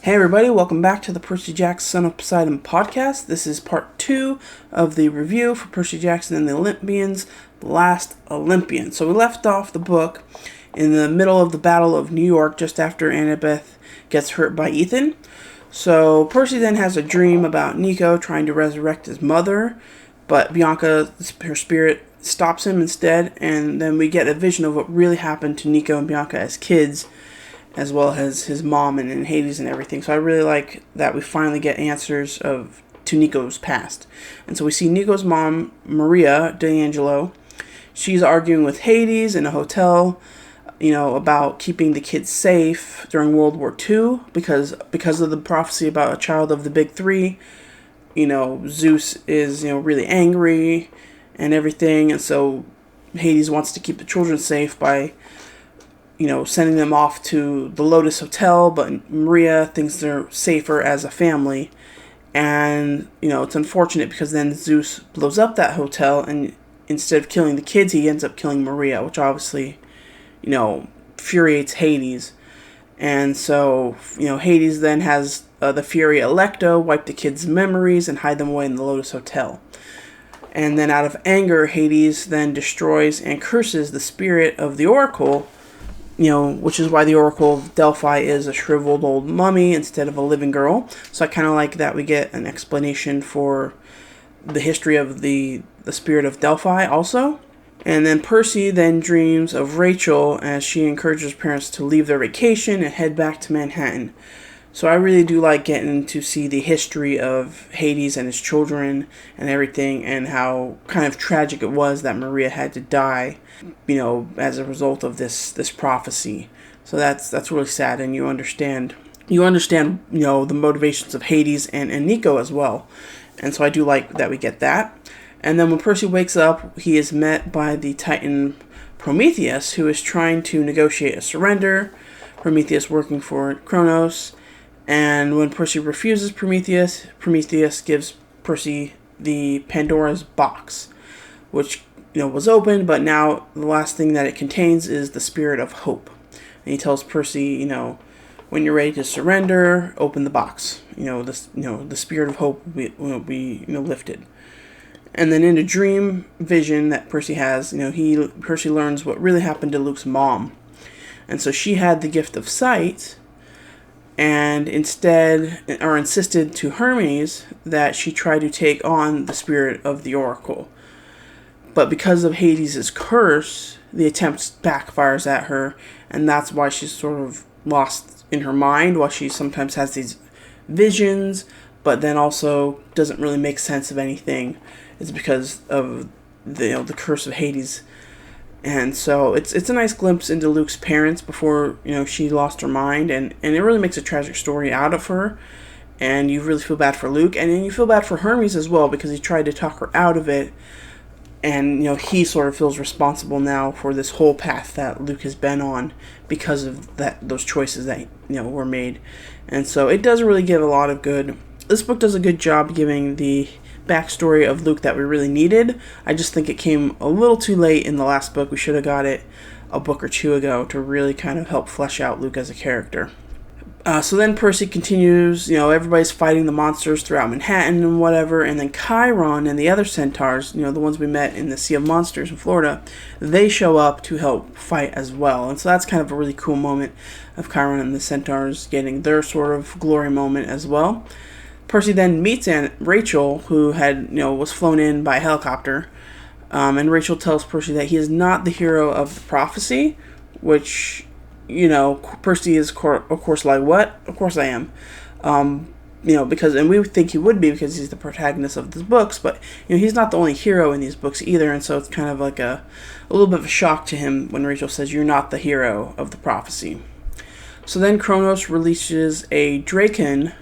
Hey everybody, welcome back to the Percy Jackson Son of Poseidon podcast. This is part 2 of the review for Percy Jackson and the Olympians, Last Olympian. So we left off the book in the middle of the Battle of New York, just after Annabeth gets hurt by Ethan. So Percy then has a dream about Nico trying to resurrect his mother, but Bianca, her spirit, stops him instead, and then we get a vision of what really happened to Nico and Bianca as kids, as well as his mom and Hades and everything. So I really like that we finally get answers to Nico's past. And so we see Nico's mom, Maria D'Angelo. She's arguing with Hades in a hotel, about keeping the kids safe during World War II because of the prophecy about a child of the big three. Zeus is, really angry and everything. And so Hades wants to keep the children safe by sending them off to the Lotus Hotel, but Maria thinks they're safer as a family. And, it's unfortunate because then Zeus blows up that hotel, and instead of killing the kids, he ends up killing Maria, which obviously, infuriates Hades. And so, Hades then has the Fury Electo wipe the kids' memories and hide them away in the Lotus Hotel. And then out of anger, Hades then destroys and curses the spirit of the Oracle, which is why the Oracle of Delphi is a shriveled old mummy instead of a living girl. So I kind of like that we get an explanation for the history of the spirit of Delphi also. And then Percy then dreams of Rachel as she encourages parents to leave their vacation and head back to Manhattan. So I really do like getting to see the history of Hades and his children and everything, and how kind of tragic it was that Maria had to die, as a result of this prophecy. So that's really sad, and you understand, the motivations of Hades and Nico as well. And so I do like that we get that. And then when Percy wakes up, he is met by the Titan Prometheus, who is trying to negotiate a surrender. Prometheus working for Kronos. And when Percy refuses Prometheus gives Percy the Pandora's box, which, was opened, but now the last thing that it contains is the spirit of hope. And he tells Percy, when you're ready to surrender, open the box. The spirit of hope will be lifted. And then in a dream vision that Percy has, Percy learns what really happened to Luke's mom. And so she had the gift of sight, and insisted to Hermes that she try to take on the spirit of the Oracle. But because of Hades' curse, the attempt backfires at her, and that's why she's sort of lost in her mind, while she sometimes has these visions, but then also doesn't really make sense of anything. It's because of the curse of Hades. And so it's a nice glimpse into Luke's parents before, she lost her mind. And it really makes a tragic story out of her. And you really feel bad for Luke. And then you feel bad for Hermes as well, because he tried to talk her out of it. And, he sort of feels responsible now for this whole path that Luke has been on because of those choices that, were made. And so it does really give a lot of good. This book does a good job giving the backstory of Luke that we really needed. I just think it came a little too late in the last book. We should have got it a book or two ago to really kind of help flesh out Luke as a character. So then Percy continues, everybody's fighting the monsters throughout Manhattan and whatever, and then Chiron and the other centaurs, the ones we met in the Sea of Monsters in Florida, they show up to help fight as well. And so that's kind of a really cool moment of Chiron and the centaurs getting their sort of glory moment as well. Percy then meets Rachel, who was flown in by helicopter, and Rachel tells Percy that he is not the hero of the prophecy, which, Percy is, of course, like, what? Of course I am. And we think he would be because he's the protagonist of these books, but, he's not the only hero in these books either, and so it's kind of like a little bit of a shock to him when Rachel says, you're not the hero of the prophecy. So then Kronos releases a Draken,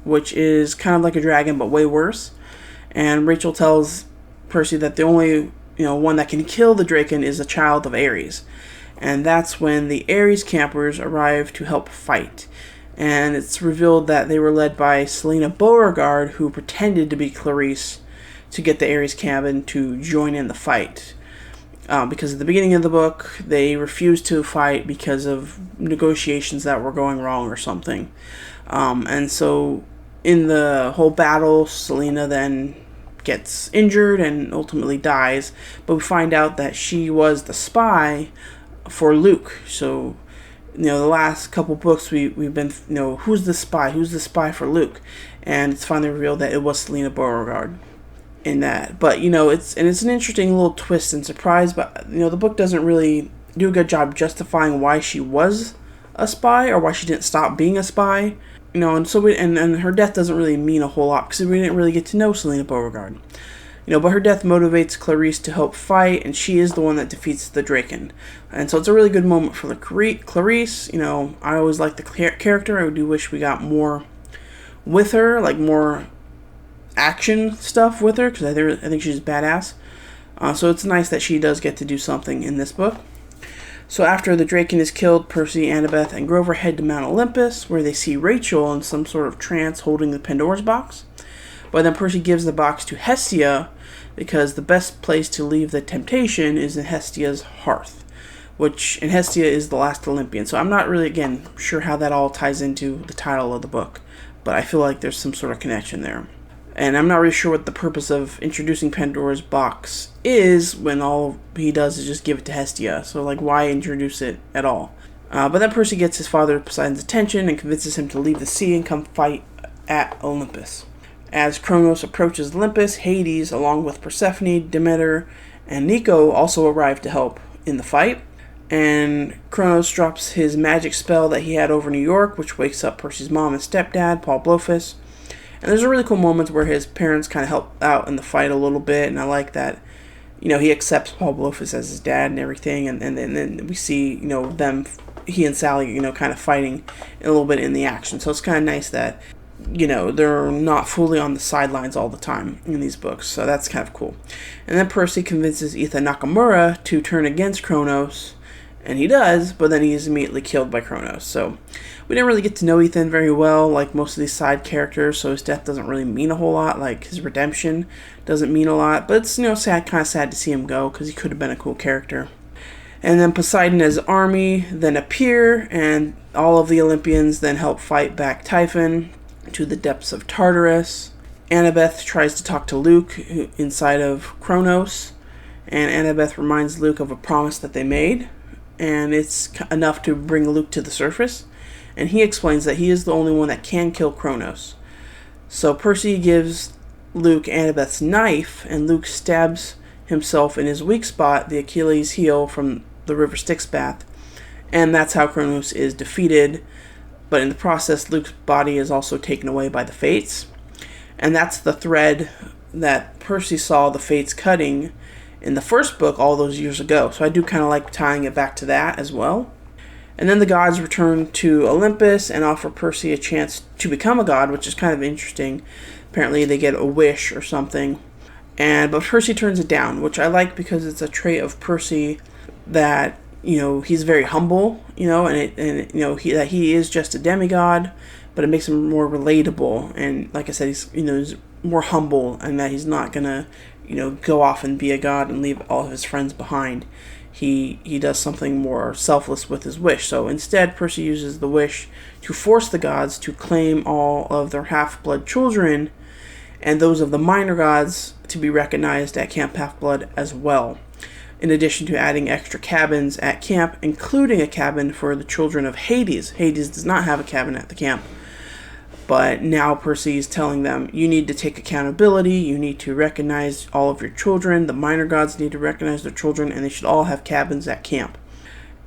which is kind of like a dragon, but way worse. And Rachel tells Percy that the only, one that can kill the Draken is a child of Ares. And that's when the Ares campers arrive to help fight. And it's revealed that they were led by Selena Beauregard, who pretended to be Clarice to get the Ares cabin to join in the fight. because at the beginning of the book, they refused to fight because of negotiations that were going wrong or something. And so in the whole battle, Selena then gets injured and ultimately dies. But we find out that she was the spy for Luke. So, the last couple books we've been, who's the spy? Who's the spy for Luke? And it's finally revealed that it was Selena Beauregard in that. But, it's an interesting little twist and surprise. But, the book doesn't really do a good job justifying why she was a spy or why she didn't stop being a spy. And so and her death doesn't really mean a whole lot because we didn't really get to know Selena Beauregard. But her death motivates Clarice to help fight, and she is the one that defeats the Draken. And so it's a really good moment for Clarice. I always like the character. I do wish we got more with her, like more action stuff with her, because I think she's badass. So it's nice that she does get to do something in this book. So after the Draken is killed, Percy, Annabeth, and Grover head to Mount Olympus, where they see Rachel in some sort of trance holding the Pandora's box. But then Percy gives the box to Hestia, because the best place to leave the temptation is in Hestia's hearth, and Hestia is the last Olympian. So I'm not really, again, sure how that all ties into the title of the book, but I feel like there's some sort of connection there. And I'm not really sure what the purpose of introducing Pandora's box is when all he does is just give it to Hestia. So, why introduce it at all? But then Percy gets his father Poseidon's attention and convinces him to leave the sea and come fight at Olympus. As Kronos approaches Olympus, Hades, along with Persephone, Demeter, and Nico, also arrive to help in the fight. And Kronos drops his magic spell that he had over New York, which wakes up Percy's mom and stepdad, Paul Blofeld. And there's a really cool moment where his parents kind of help out in the fight a little bit, and I like that, he accepts Paul Blofeld as his dad and everything, and then we see, them, he and Sally, kind of fighting a little bit in the action. So it's kind of nice that, they're not fully on the sidelines all the time in these books, so that's kind of cool. And then Percy convinces Ethan Nakamura to turn against Kronos, and he does, but then he is immediately killed by Kronos. So we didn't really get to know Ethan very well, like most of these side characters, so his death doesn't really mean a whole lot, like his redemption doesn't mean a lot, but it's, kind of sad to see him go, because he could have been a cool character. And then Poseidon and his army then appear, and all of the Olympians then help fight back Typhon to the depths of Tartarus. Annabeth tries to talk to Luke inside of Kronos, and Annabeth reminds Luke of a promise that they made, and it's enough to bring Luke to the surface, and he explains that he is the only one that can kill Kronos. So Percy gives Luke Annabeth's knife, and Luke stabs himself in his weak spot, the Achilles heel from the river Styx bath, and that's how Kronos is defeated. But in the process, Luke's body is also taken away by the Fates, and that's the thread that Percy saw the Fates cutting in the first book all those years ago. So I do kind of like tying it back to that as well. And then the gods return to Olympus and offer Percy a chance to become a god, which is kind of interesting. Apparently they get a wish or something. But Percy turns it down, which I like because it's a trait of Percy that, he's very humble, that he is just a demigod, but it makes him more relatable. And like I said, he's more humble, and that he's not gonna, go off and be a god and leave all of his friends behind. He does something more selfless with his wish. So instead, Percy uses the wish to force the gods to claim all of their half-blood children, and those of the minor gods to be recognized at Camp Half-Blood as well, in addition to adding extra cabins at camp, including a cabin for the children of Hades. Hades does not have a cabin at the camp, but now Percy is telling them, you need to take accountability, you need to recognize all of your children, the minor gods need to recognize their children, and they should all have cabins at camp.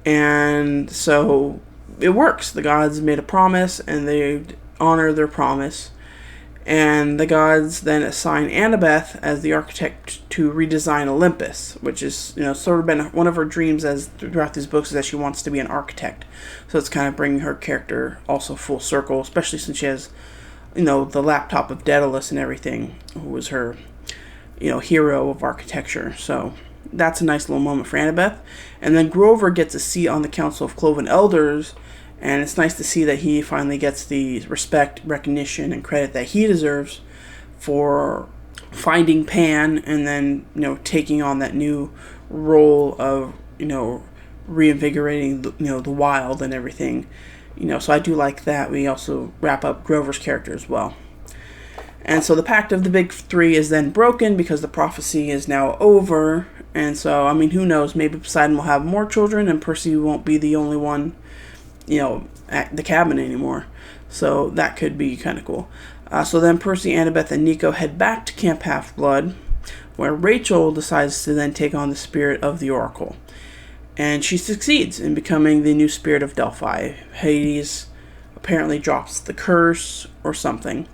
And so it works. The gods made a promise, and they honor their promise. And the gods then assign Annabeth as the architect to redesign Olympus, which is, sort of been one of her dreams throughout these books, is that she wants to be an architect. So it's kind of bringing her character also full circle, especially since she has, the laptop of Daedalus and everything, who was her, hero of architecture. So that's a nice little moment for Annabeth. And then Grover gets a seat on the Council of Cloven Elders, and it's nice to see that he finally gets the respect, recognition, and credit that he deserves for finding Pan and then, taking on that new role of, reinvigorating the wild and everything. So I do like that. We also wrap up Grover's character as well. And so the pact of the big three is then broken because the prophecy is now over. And so, who knows? Maybe Poseidon will have more children and Percy won't be the only one, at the cabin anymore. So that could be kind of cool. So then Percy, Annabeth, and Nico head back to Camp Half-Blood, where Rachel decides to then take on the spirit of the Oracle. And she succeeds in becoming the new spirit of Delphi. Hades apparently drops the curse or something.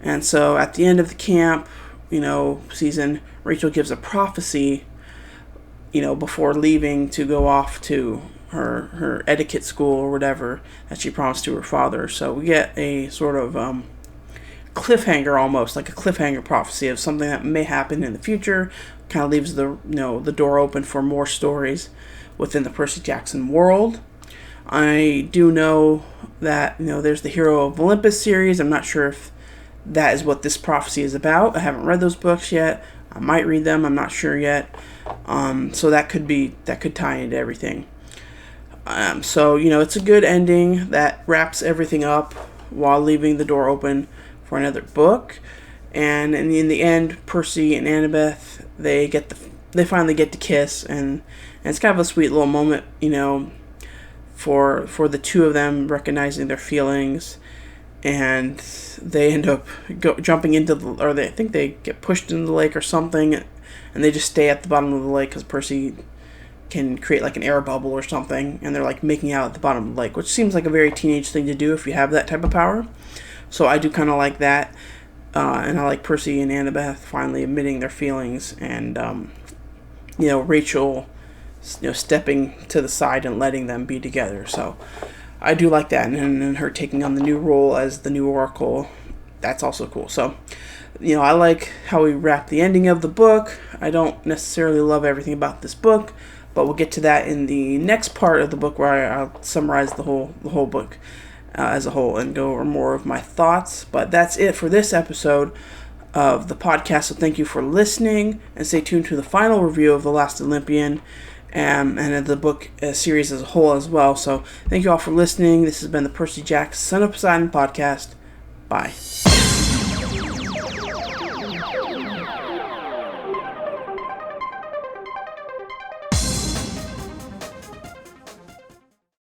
And so at the end of the camp, season, Rachel gives a prophecy, before leaving to go off to her etiquette school or whatever that she promised to her father. So we get a sort of cliffhanger, almost like a cliffhanger prophecy of something that may happen in the future. Kind of leaves the door open for more stories within the Percy Jackson world. I do know that there's the Hero of Olympus series. I'm not sure if that is what this prophecy is about. I haven't read those books yet. I might read them. I'm not sure yet. So that could tie into everything. So it's a good ending that wraps everything up while leaving the door open for another book. And in the end, Percy and Annabeth, they finally get to kiss, and it's kind of a sweet little moment, for the two of them recognizing their feelings. And they end up jumping into I think they get pushed into the lake or something, and they just stay at the bottom of the lake because Percy can create like an air bubble or something, and they're like making out at the bottom of the lake, which seems like a very teenage thing to do if you have that type of power. So I do kind of like that, and I like Percy and Annabeth finally admitting their feelings, and Rachel, stepping to the side and letting them be together. So I do like that, and her taking on the new role as the new Oracle, that's also cool. So, I like how we wrap the ending of the book. I don't necessarily love everything about this book, but we'll get to that in the next part of the book where I'll summarize the whole book as a whole and go over more of my thoughts. But that's it for this episode of the podcast. So thank you for listening, and stay tuned to the final review of The Last Olympian and the book series as a whole as well. So thank you all for listening. This has been the Percy Jackson Son of Poseidon podcast. Bye.